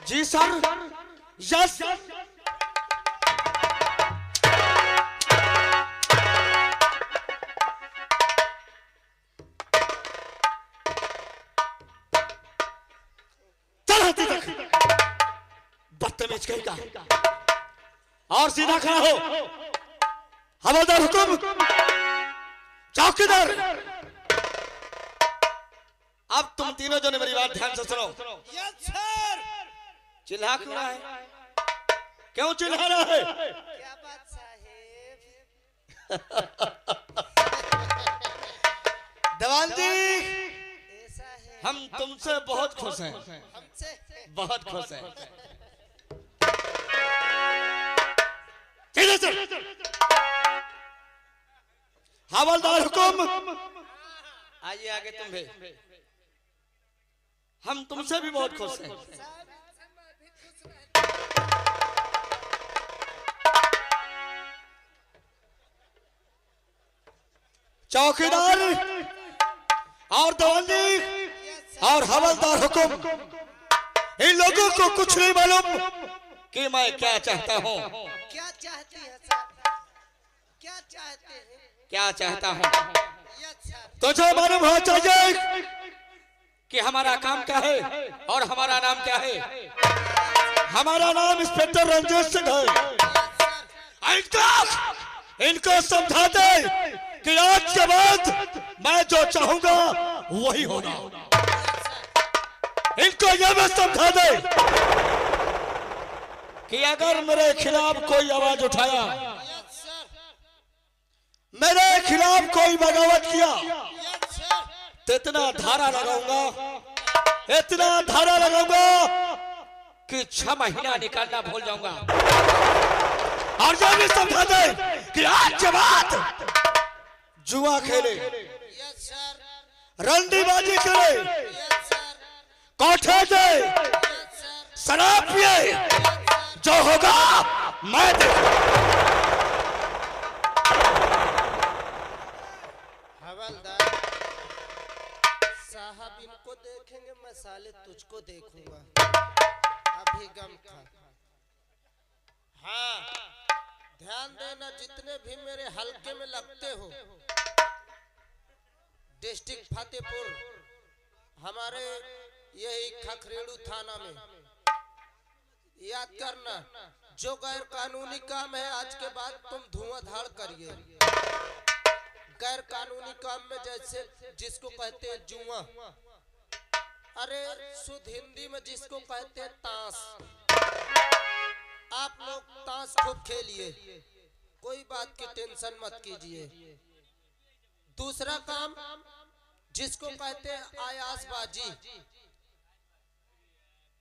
जी sir. Yes. बदतमीज कहीं का। और सीधा खड़ा हो। हवलदार हुकुम। चौकीदार। अब तुम तीनों जने मेरी बात ध्यान से सुनो। Yes sir. चिल्ला क्यों रहा है? क्यों चिल्ला रहा है? क्या बात साहेब? दवान जी, ऐसा है। हम तुमसे बहुत खुश हैं। हमसे बहुत खुश हैं। चलिए। हवलदार हुकुम। आइए आगे तुम भी। हम तुमसे भी बहुत खुश हैं। चौकीदार और दवाली और हवलदार हुकुम, इन लोगों को कुछ नहीं मालूम कि मैं क्या चाहता हूँ। क्या चाहते हैं सर? क्या चाहते हैं? क्या चाहता हूँ? Yes sir. तुझे मालूम होना चाहिए कि हमारा काम क्या है और हमारा नाम क्या है। हमारा नाम इंस्पेक्टर रंजीत सिंह है। इनको समझा दे कि आज के बाद मैं जो चाहूंगा वही होगा। इनको यह भी समझा दे कि अगर मेरे खिलाफ कोई आवाज उठाया, मेरे खिलाफ कोई बगावत किया, तो इतना धारा लगाऊंगा कि 6 महीना निकालना भूल जाऊंगा। और यह भी समझा दे कि आज के बाद जुआ खेले, यस सर। रंडीबाजी करे, यस सर। कोठे दे, यस सर। शराब पिए, जो होगा मैं देखूंगा। हवलदार साहब, इनको देखेंगे मैं साले तुझको देखूंगा। अभी गम खा। हाँ, ध्यान देना, जितने भी मेरे हलके में लगते हो, डिस्ट्रिक्ट फतेहपुर, हमारे यही खखरेड़ू थाना में, याद करना, जो गैर कानूनी काम है आज के बाद तुम धुआंधार करिए। गैर कानूनी काम में जैसे जिसको कहते हैं जुआ, अरे शुद्ध हिंदी में जिसको कहते हैं ताश, आप लोग ताश खूब खेलिए, कोई बात की टेंशन मत कीजिए। दूसरा काम जिसको कहते हैं आयासबाजी,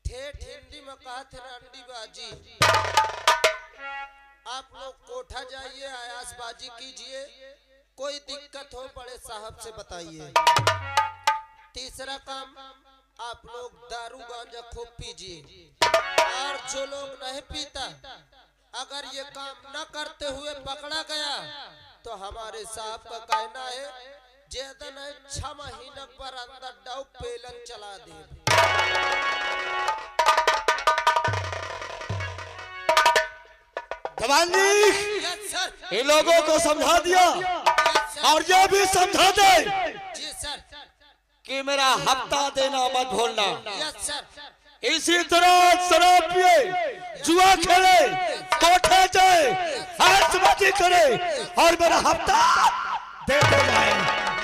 ठेठ हिंदी में कहते हैं रंडीबाजी, आप लोग कोठा जाइए, आयासबाजी कीजिए, कोई दिक्कत हो बड़े साहब से बताइए। तीसरा काम, आप लोग दारू गांजा खूब पीजिए, और जो लोग नहीं पीता, अगर ये काम न करते हुए पकड़ा गया तो हमारे साहब का कहना है ज्यादा नहीं 6 महीने पर अंदर डाउ पेलन चला दे। Diwali, yes sir. इन लोगों को समझा दिया और यह भी समझा दे जी सर। कि मेरा हफ्ता देना मत भूलना। Yes sir. इसी तरह शराब पिए, जुआ खेले, कोठे जाए, आतिशबाजी करे और मेरा हफ्ता देते जाए।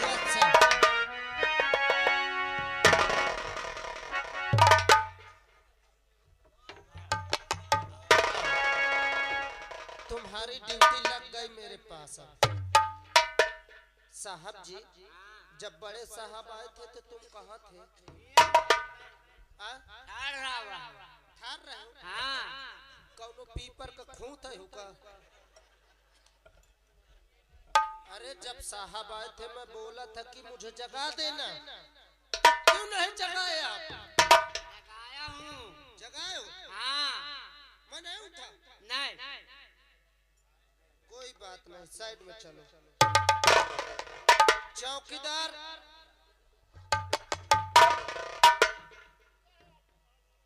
Yes sir. तुम्हारी ड्यूटी लग गई मेरे पास। साहब जी, जब बड़े साहब आए थे तो तुम कहाँ थे? ठार रहे हो? कौनो पीपर का खूंट है हुका? अरे जब साहब आए थे मैं बोला था कि मुझे जगा देना, क्यों नहीं जगाए आप? जगाया हूँ। जगाए हो? हाँ। मैं नहीं उठा। नहीं। कोई बात नहीं, साइड में चलो। चौकीदार,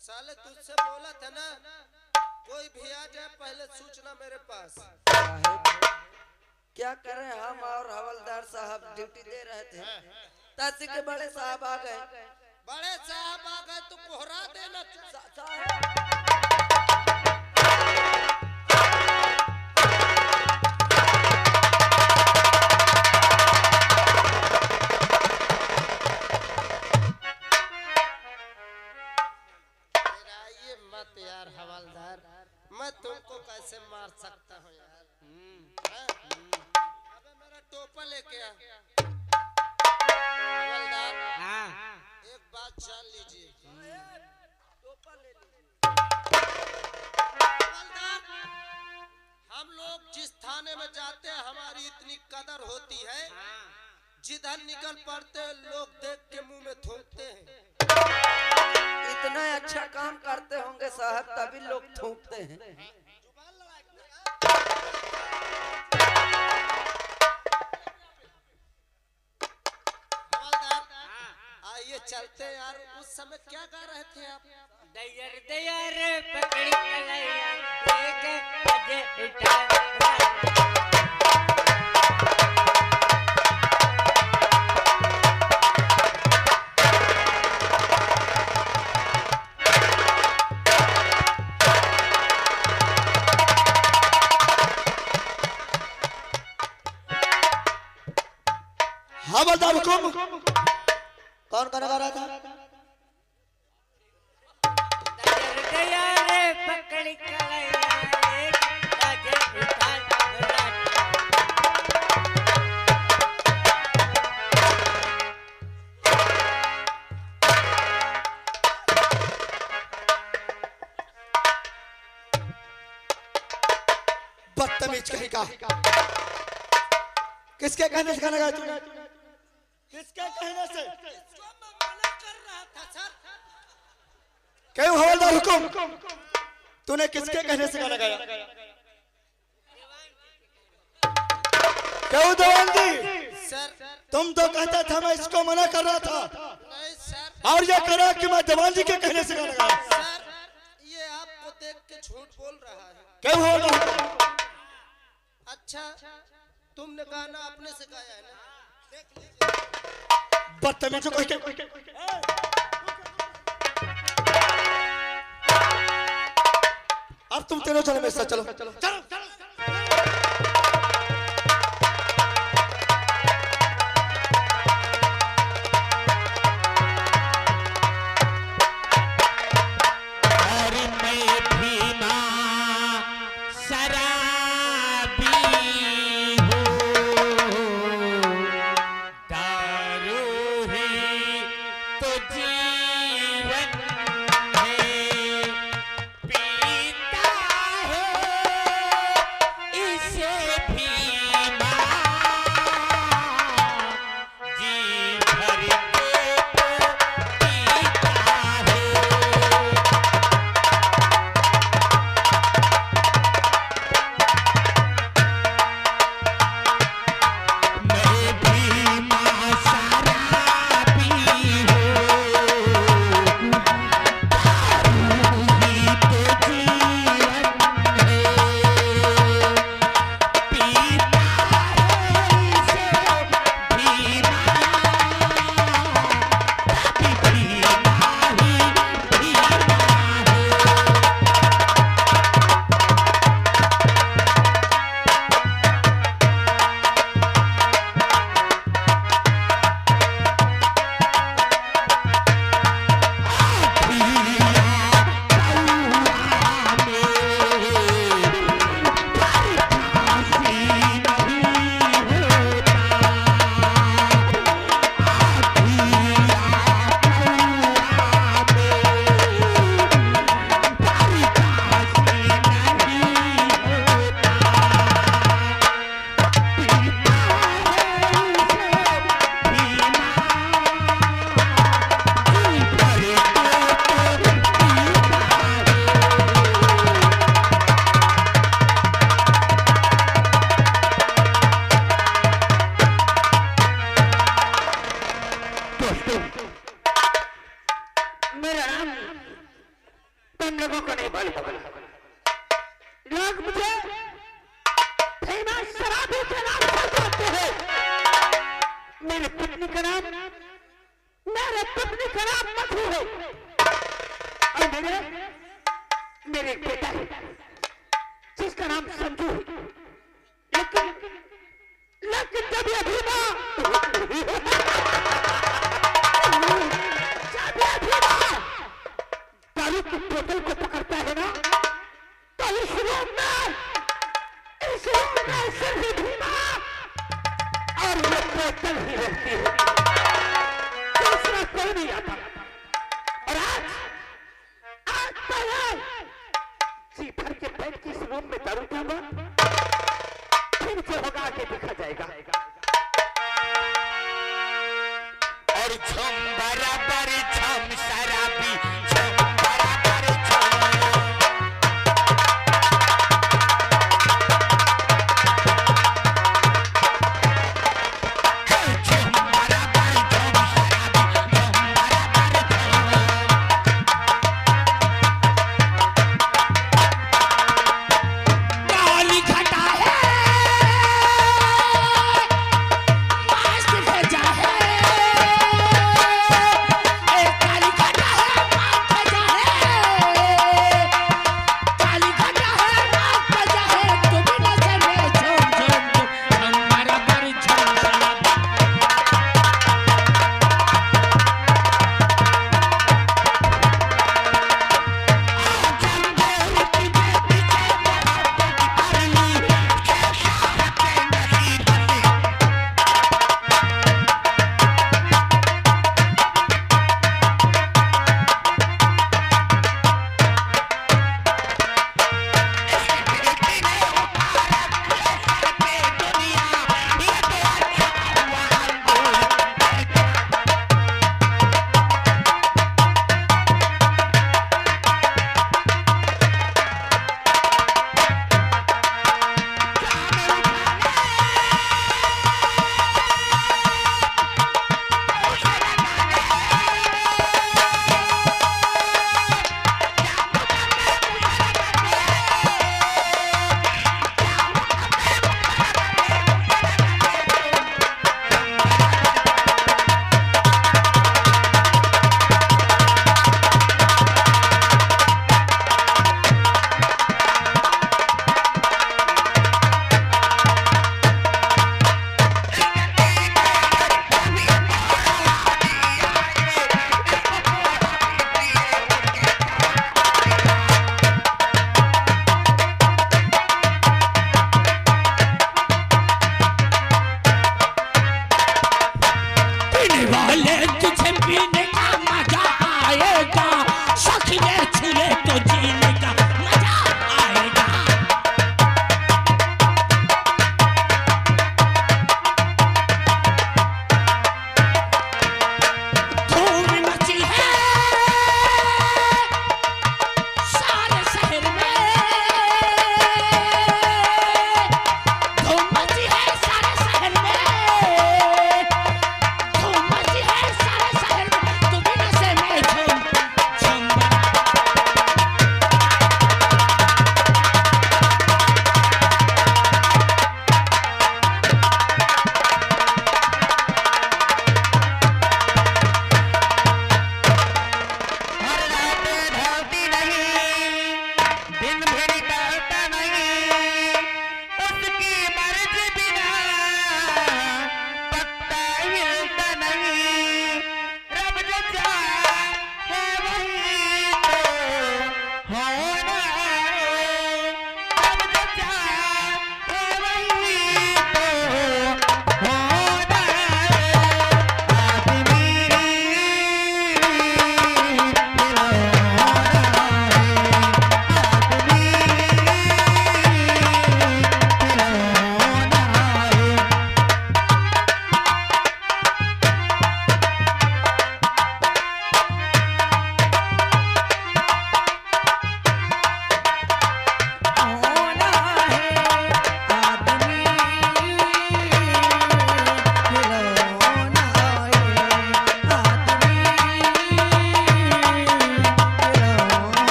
साले मैंने तुझसे बोला था ना, कोई भी आ जाए पहले सूचना मेरे पास। साहब क्या करें, हम और हवलदार साहब ड्यूटी दे रहे थे, तासी के बड़े साहब आ गए। बड़े साहब आ गए तो कोहरा देना। डराइए मत यार हवलदार, मैं तुमको कैसे मार सकता हूँ यार। हाँ? अबे मेरा टोपा लेके आ। हवलदार हाँ एक बात जान लीजिए। हवलदार, हम लोग जिस थाने में जाते हैं हमारी इतनी कदर होती है, जिधर निकल पड़ते हैं लोग देख के मुंह में थूकते हैं। इतना अच्छा काम करते होंगे साहब, तभी लोग थूकते हैं। हवलदार आइए चलते हैं यार। उस समय क्या गा रहे थे आप? दयर दयर पकड़ कलैया एक बजे उठा हवलदार हुकुम। कौन गाना गा रहा था? दयर दयर पकड़ कलैया एक बजे उठा बदतमीज कहीं का। किसके कहने से गाना गाया तूने? किसके कहने से? इसको मैं मना कर रहा था सर। क्यों हवलदार हुकुम? तूने किसके कहने से गाना गाया? क्यों देवानजी? सर तुम तो कहता था मैं इसको मना कर रहा था, नहीं सर। और ये कह रहा कि मैं देवान जी के कहने से गाना गाया। सर ये आपको देख के झूठ बोल रहा है। क्यों हवलदार हुकुम? अच्छा तुमने गाना अपने से गाया है ना? देख लीजिए। बदतमीज कोई के। अब तुम तीनों चलो मेरे साथ, चलो चलो चलो। तुम लोगों को नहीं मालूम होगा। लोग मुझे फेमस शराबी के नाम से जानते हैं। मेरी पत्नी का नाम मधु है और मेरे एक बेटा है जिसका नाम संजू है। लेकिन जब ये भीमा दारू की बोतल को पकड़ता है ना, तो इस रूम में सिर्फ भीमा और ये बोतल ही रहती है, दूसरा कोई नहीं आता। और आज पहले जी भर के बैठ के इस रूम में दारू पीऊंगा, फिर जो होगा आगे देखा जाएगा। और छम बराबर छम शराबी, छम बराबर छम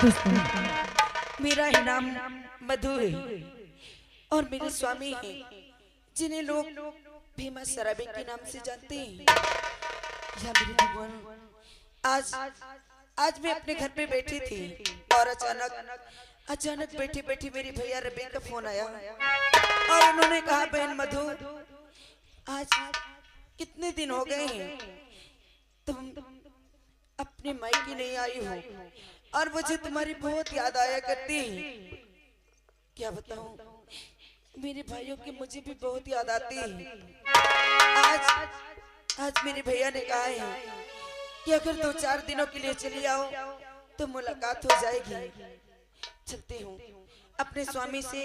दोस्तों, मेरा ही नाम मधु है और मेरे स्वामी हैं जिन्हें लोग भीमा सराबी के नाम से जानते हैं। या मेरे भगवान, आज मैं अपने घर पे बैठी थी और अचानक बैठी बैठी मेरे भैया रबी का फोन आया और उन्होंने कहा, बहन मधु, आज कितने दिन हो गए हैं तुम अपने मायके नहीं आई हो और मुझे तुम्हारी बहुत याद आया करती है। क्या बताऊं, मेरे भाइयों की मुझे भी बहुत याद आती है। आज मेरे भैया ने कहा है कि अगर 2-4 दिनों के लिए चली आओ तो मुलाकात हो जाएगी। चलती हूँ, अपने स्वामी से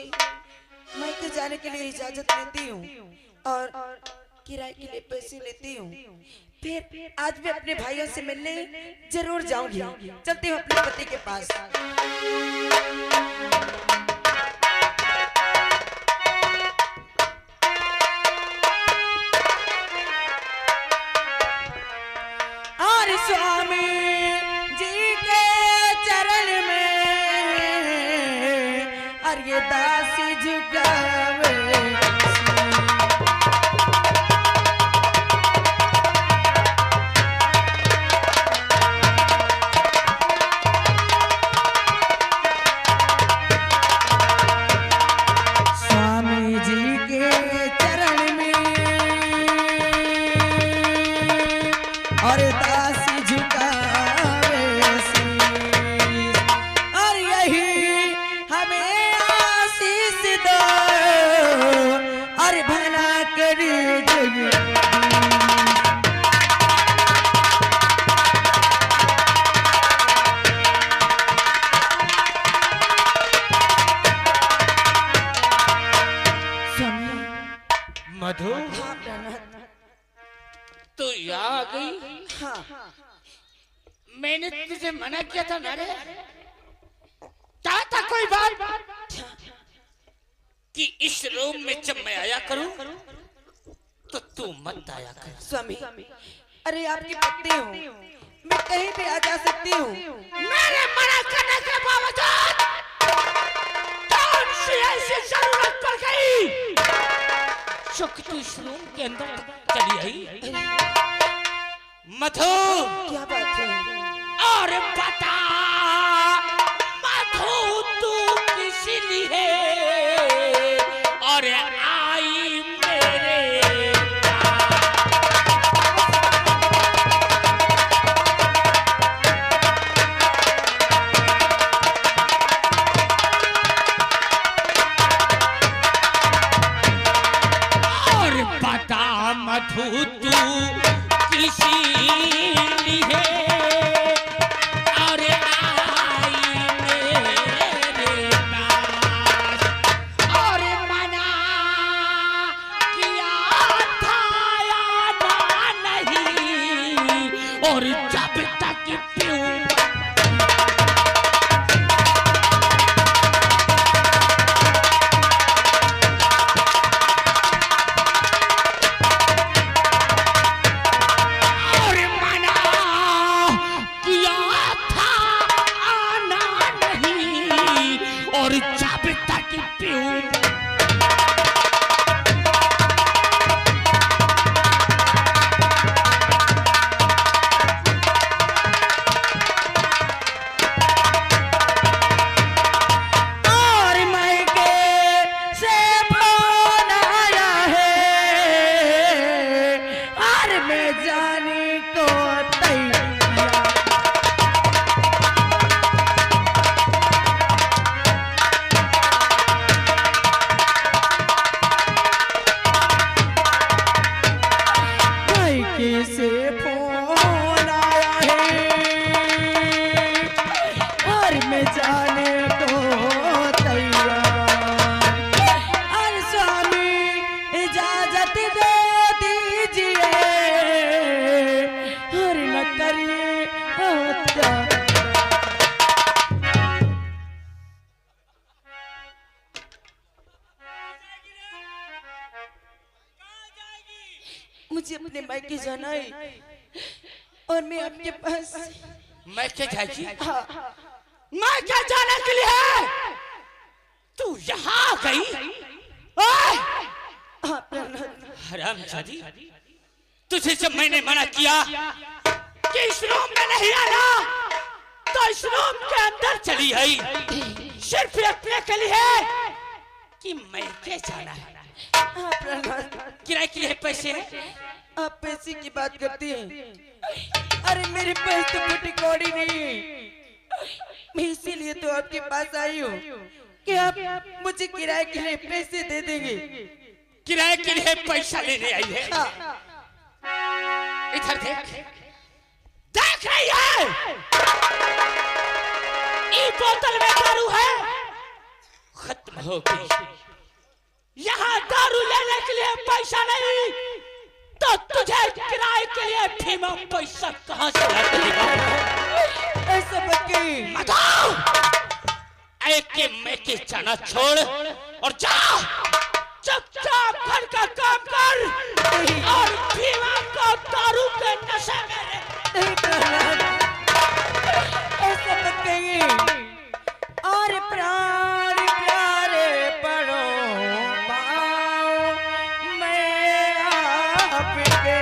मायके जाने के लिए इजाजत लेती हूँ और किराए के लिए पैसे लेती हूँ। फिर आज मैं अपने भाइयों से मिलने जरूर जाऊंगी। चलती हूँ अपने पति के पास। और स्वामी जी के चरण में और ये दासी झुकावे, स्वामी जी के चरण में और दासी झुकावे शीश, और यही हमें आशीष दो और भला करी जग। मधु, हाँ प्रणत, तू यहाँ आ गई? हाँ मैंने तुझे मना किया था ना रे, क्या था कोई बात कि इस रूम में जब मैं आया करूं तो तू मत आया कर। स्वामी, अरे आपकी पत्नी हूँ, मैं कहीं भी आ जा सकती हूँ। मेरे मना करने के बावजूद कौन सी ऐसी जरूरत पड़ गई जो कि तू इस रूम के अंदर चली आई? मधु, क्या बात है? और बता मधु, तू किस लिए और आई मेरे पास? और बता मधु, तू किसी लिए और आई मेरे पास? और मना किया था या ना नहीं, और जब तक पीऊं मुझे अपने मायके जाना है और मैं आपके पास। मैं क्या जाएगी? हाँ, मैं क्या जाने के लिए है तू यहाँ आ गई? हरामजादी, तुझे जब मैंने मना किया कि इस रूम में नहीं आना तो इस रूम के अंदर चली आई, सिर्फ अपने के लिए कि मैं क्या जाना है। किराए के लिए पैसे हैं? आप पैसे की बात करती हैं? अरे मेरे पास तो फुटी कौड़ी नहीं, मैं इसीलिए तो आपके पास आई हूँ कि आप मुझे किराए के लिए पैसे दे देंगे। किराए के लिए पैसा लेने आई है? इधर देख, देख रही है? इस बोतल में दारू है, खत्म हो गई। यहाँ दारू लेने के लिए पैसा नहीं तो तुझे किराए के लिए भीमा पैसा कहाँ से ला देगा? ऐसा मत कहिए। बताओ, एके मेके जाना छोड़ और जा, चुपचाप घर का काम कर और भीमा को दारू के नशे में नहीं प्रहलाद, ऐसा मत कहिए। और प्राण प्यारे पड़ो पाओ मैं आपके।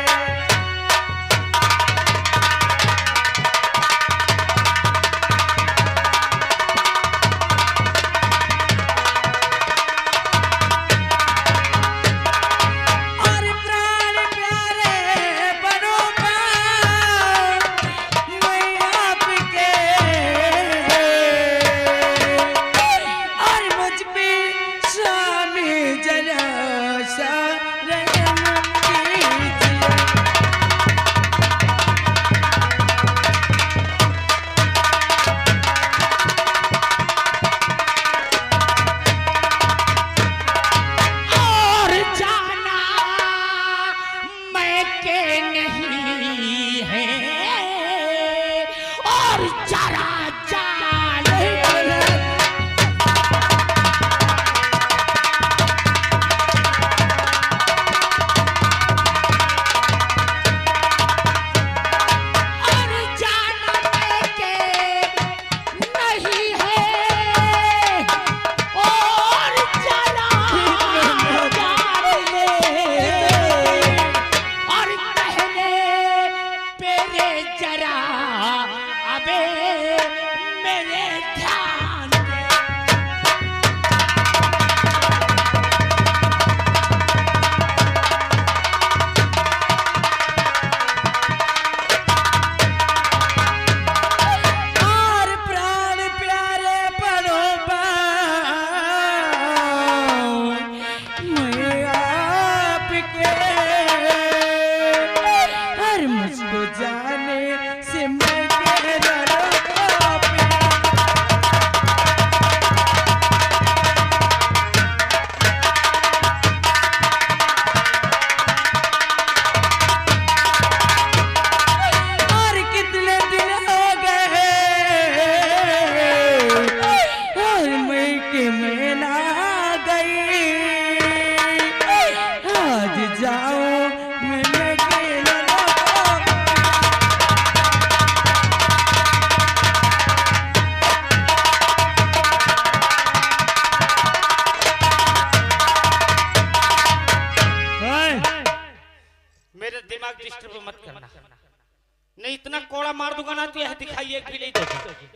नहीं इतना कोड़ा मार दूंगा ना तो यह दिखाई एक भी नहीं दोगी।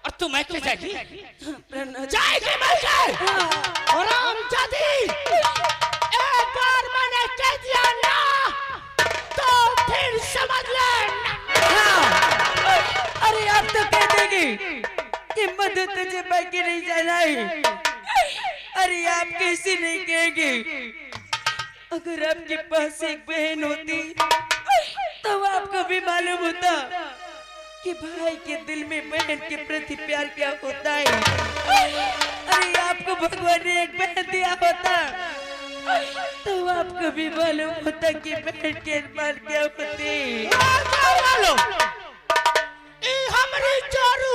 और तू मैं क्या जाएगी? जाएगी मैं क्या? और हम जाती एक बार मैंने कह दिया ना तो फिर समझ लेना। अरे आप तो कह देंगे कि मधु तुझे बाकी नहीं जाना है। अरे आप कैसे नहीं कहेंगे? अगर आपके पास एक बहन होती तो आपको भी मालूम होता कि भाई के दिल में बहन के प्रति प्यार क्या होता है। अरे आपको भगवान ने एक बहन दिया होता तो आपको भी मालूम होता कि बहन के प्यार क्या होती है। हमारी चारू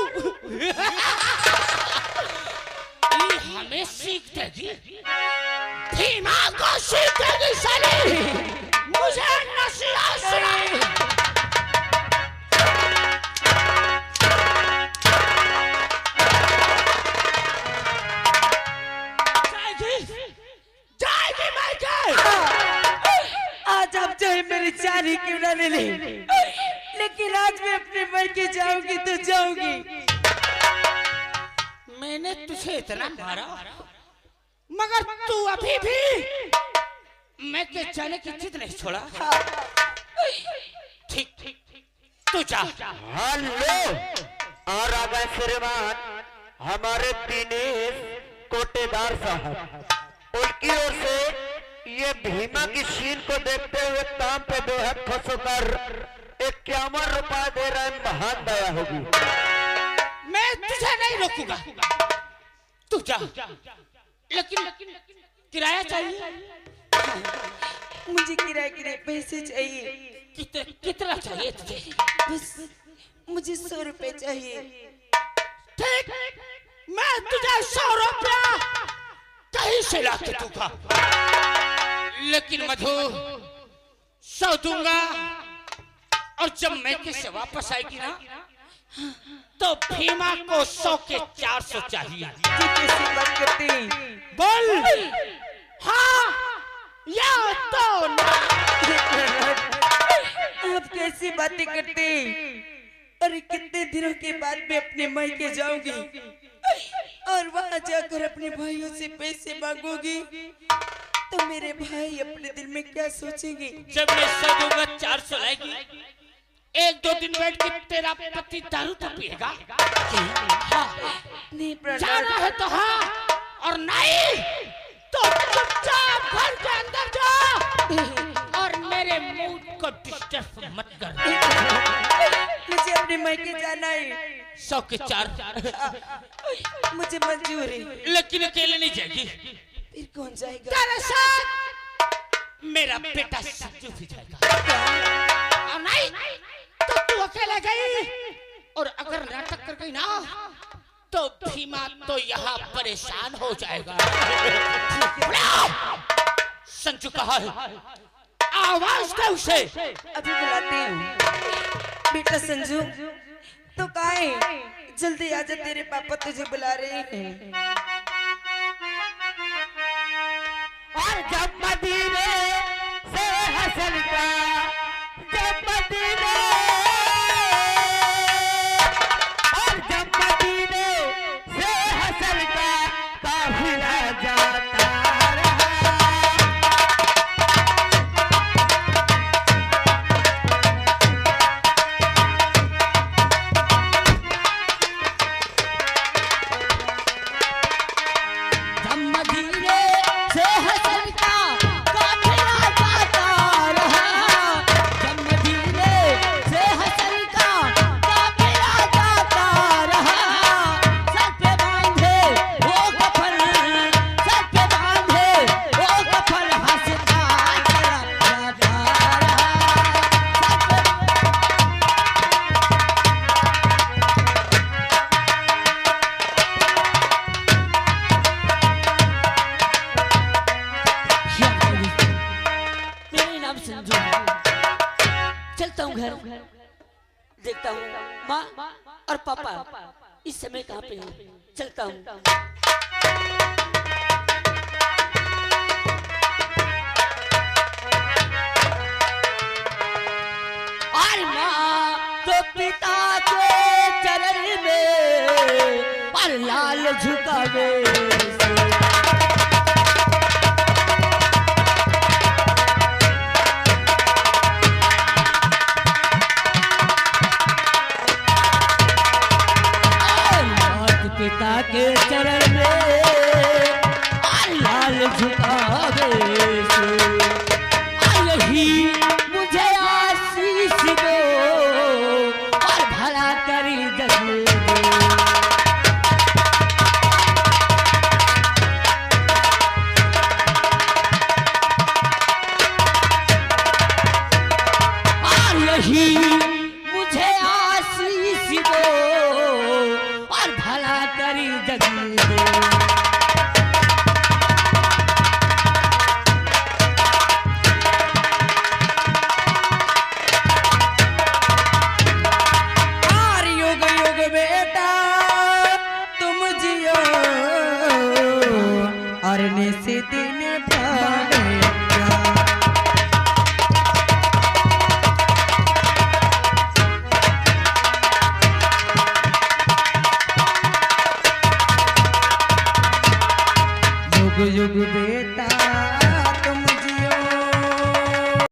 हमें सीख देगी, भीमा को सीख देगी साली। मुझे नसीहत सुनाई। मैं अपने मर के जाऊंगी तो जाऊंगी। मैंने तुझे इतना मारा मगर तू अभी भी मैं के जाने की जिद नहीं छोड़ा। ठीक ठीक तू जा। हेलो और आगे श्रीमान हमारे दिनेश कोटेदार साहब, उनकी ओर से ये भीमा की शीन को देखते हुए काम पे बेहद खुश होकर 51 रुपया दे रहे हैं। महान दया होगी। मैं तुझे नहीं रोकूंगा, तू जा। लेकिन किराया चाहिए। मुझे किराए के लिए पैसे चाहिए। कितना चाहिए तुझे? बस मुझे 100 रुपए चाहिए। ठीक, मैं तुझे 100 रुपया कहीं से ला के दूंगा, लेकिन मधु 100 दूंगा और जब मैं से वापस आएगी ना तो भीमा को 100 के 400 चाहिए। कैसी बात करते हैं? बोल हाँ या तो ना। आप कैसी बातें करते हैं? अरे कितने दिनों के बाद मैं अपने मायके जाऊंगी और वहां जाकर अपने भाइयों से पैसे मांगूंगी तो मेरे भाई अपने दिल में क्या सोचेंगे? जब मैं 100 दूंगा 400 लाएगी, 1-2 दिन बैठ के तेरा पति दारू तो पिएगा। हाँ, नहीं जाना है तो हाँ, और नहीं तो चुपचाप घर के अंदर जा और मेरे मूड को डिस्टर्ब मत कर। मुझे अपने मायके जाना है। 100 के 4 मुझे मंजूर है, लेकिन अकेले नहीं जाएगी। फिर कौन जाएगा? तेरे साथ मेरा बेटा संजू भी जाएगा। और नहीं तो तू अकेले गई और अगर नाटक कर गई ना तो भीमा तो यहाँ परेशान हो जाएगा। संजू कहाँ है? आवाज दे उसे। अभी बुलाती हूँ। बेटा संजू तो कहाँ है? जल्दी आजा, तेरे पापा तुझे बुला रहे हैं। और जब मदीने से हसन का, जब मदीने और जब मदीने से हसन का काफिला जाता देखता हूँ माँ और पापा इस समय कहाँ पे हैं। चलता हूँ। और माँ तो पिता के चरण में और लाल झुकावे पिता के चरण में लाल झुकावे से यही मुझे आशीष दो और भला करी जग और यही मुझे आशीष दो और भला करी जग और युग युग बेटा तुम जियो और निश्चित